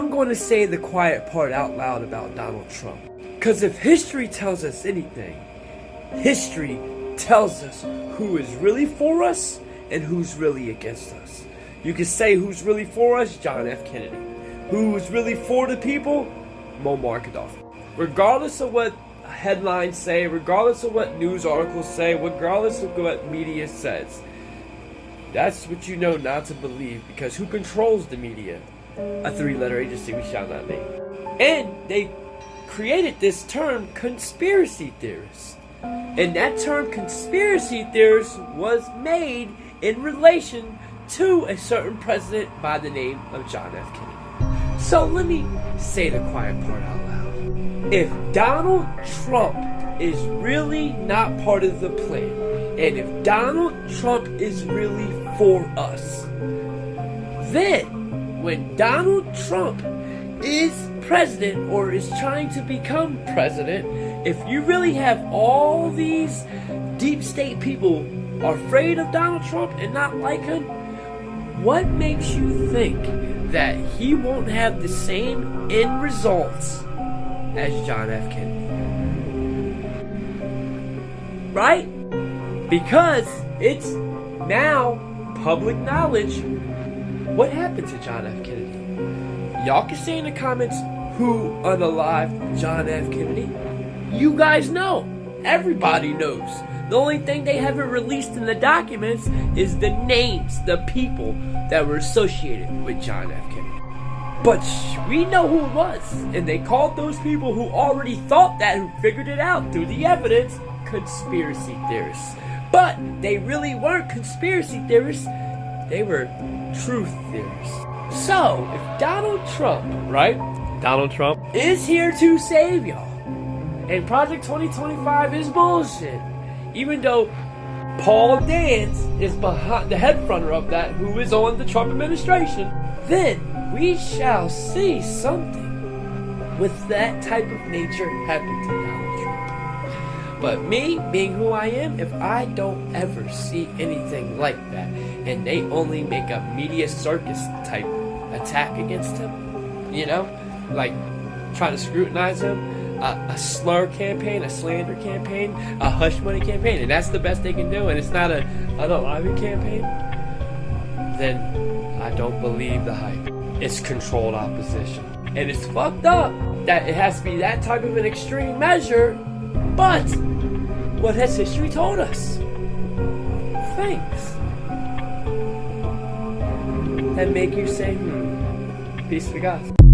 I'm going to say the quiet part out loud about Donald Trump. Because if history tells us anything, history tells us who is really for us and who's really against us. You can say who's really for us, John F. Kennedy. Who's really for the people, Muammar Gaddafi. Regardless of what headlines say, regardless of what news articles say, regardless of what media says, that's what you know not to believe, because who controls the media? A three-letter agency we shall not name. And they created this term, conspiracy theorist. And that term, conspiracy theorist, was made in relation to a certain president by the name of John F. Kennedy. So let me say the quiet part out loud. If Donald Trump is really not part of the plan, and if Donald Trump is really for us, then when Donald Trump is president or is trying to become president, if you really have all these deep state people are afraid of Donald Trump and not like him, what makes you think that he won't have the same end results as John F. Kennedy? Right? Because it's now public knowledge what happened to John F. Kennedy. Y'all can say in the comments who unalived John F. Kennedy. You guys know. Everybody knows. The only thing they haven't released in the documents is the names, the people that were associated with John F. Kennedy. But we know who it was. And they called those people who already thought that, who figured it out through the evidence, conspiracy theorists. But they really weren't conspiracy theorists. They were truth theorists. So, if Donald Trump, right? Donald Trump is here to save y'all. And Project 2025 is bullshit. Even though Paul Dance is behind the head fronter of that, who is on the Trump administration, then we shall see something with that type of nature happen to Donald Trump. But me, being who I am, if I don't ever see anything like that, and they only make a media circus type attack against him, you know, like trying to scrutinize him, a slur campaign, a slander campaign, a hush money campaign, and that's the best they can do, and it's not an unaliving campaign, then I don't believe the hype. It's controlled opposition. And it's fucked up that it has to be that type of an extreme measure, but what has history told us? Things that make you say, peace to God.